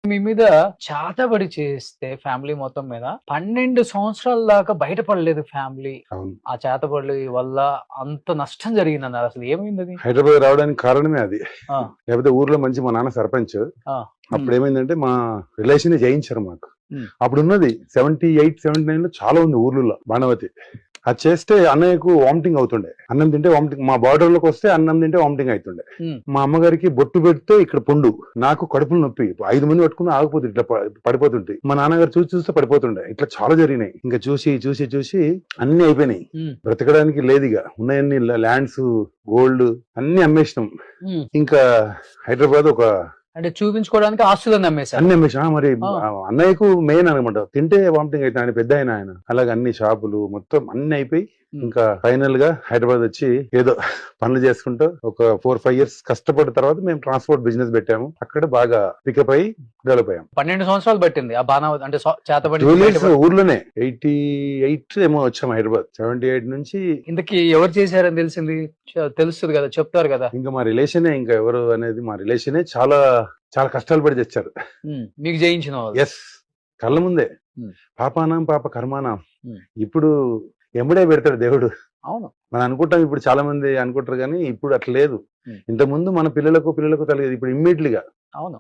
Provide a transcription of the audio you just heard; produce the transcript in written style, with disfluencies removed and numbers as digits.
మీ మీద చాతబడి చేస్తే ఫ్యామిలీ మొత్తం మీద 12 సంవత్సరాల దాకా బయటపడలేదు ఫ్యామిలీ. అవును. ఆ చేతబడి వల్ల అంత నష్టం జరిగిందన్నారు. అసలు ఏమైందది? హైదరాబాద్ రావడానికి కారణమే అది. ఆ! లేకపోతే ఊర్లో మంచి మా నాన్న సర్పంచ్. ఆ! అప్పుడు ఏమైందంటే మా రిలేషన్ జయించారు మాకు. హ్మ్. అప్పుడు ఉన్నది 78, 79 లో చాలా ఉంది ఊర్లలో బాణవతి. అది చేస్తే అన్నయ్యకు వామిటింగ్ అవుతుండే. అన్నం తింటే వామిటింగ్, మా బార్డర్ లోకి వస్తే అన్నం తింటే వామిటింగ్ అవుతుండే. హ్మ్. మా అమ్మగారికి బొట్టు పెడితే ఇక్కడ పుండు, నాకు కడుపులు నొప్పి. 5 మంది పట్టుకుని ఆగిపోతుంది, ఇట్లా పడిపోతుంటాయి. మా నాన్నగారు చూసి చూస్తే పడిపోతుండే. ఇట్లా చాలా జరిగినాయి. ఇంకా చూసి చూసి చూసి అన్ని అయిపోయినాయి. హ్మ్. బ్రతకడానికి లేదు ఇక. ఉన్నాయన్ని ల్యాండ్స్, గోల్డ్ అన్ని అమ్మేసినాం. హ్మ్. ఇంకా హైదరాబాద్ ఒక అంటే చూపించుకోవడానికి ఆస్తులను అమ్మేశారు. అన్ని అమ్మేసా. మరి ఆ! అన్నయ్యకు మెయిన్ అనమాట, తింటే వామిటింగ్ అయితే ఆయన పెద్ద ఆయన. అలాగే అన్ని షాపులు మొత్తం అన్ని అయిపోయి ఇంకా ఫైనల్ గా హైదరాబాద్ వచ్చి ఏదో పనులు చేసుకుంటూ ఒక 4-5 years కష్టపడిన తర్వాత మేము ట్రాన్స్పోర్ట్ బిజినెస్ పెట్టాము. అక్కడ బాగా పికప్ అయ్యి డెవలప్ అయ్యాం. 12 సంవత్సరాలు పట్టింది ఆ బాణావతి అంటే చేతబడి 2 years బయటపడ. ఊర్లోనే. 88 ఏమో వచ్చాము హైదరాబాద్. 78 నుంచి ఇంతకీ ఎవరు చేశారని తెలిసింది? తెలుస్తుంది కదా, చెప్తారు కదా. ఇంకా మా రిలేషనే, ఇంకా ఎవరు అనేది మా రిలేషనే చాలా చాలా కష్టాలు పడి తెచ్చారు. మీకు జయించిన వాళ్ళు. ఎస్, కళ్ళ ముందే. ఉమ్. పాపానాం పాప కర్మానాం. ఉమ్. ఇప్పుడు ఎమ్మడే పెడతాడు దేవుడు. అవును. మనం అనుకుంటాం, ఇప్పుడు చాలా మంది అనుకుంటారు కానీ ఇప్పుడు అట్లా లేదు. ఉమ్. ఇంతకుముందు మన పిల్లలకు తెలియదు, ఇప్పుడు ఇమ్మీడియట్లీగా అవును.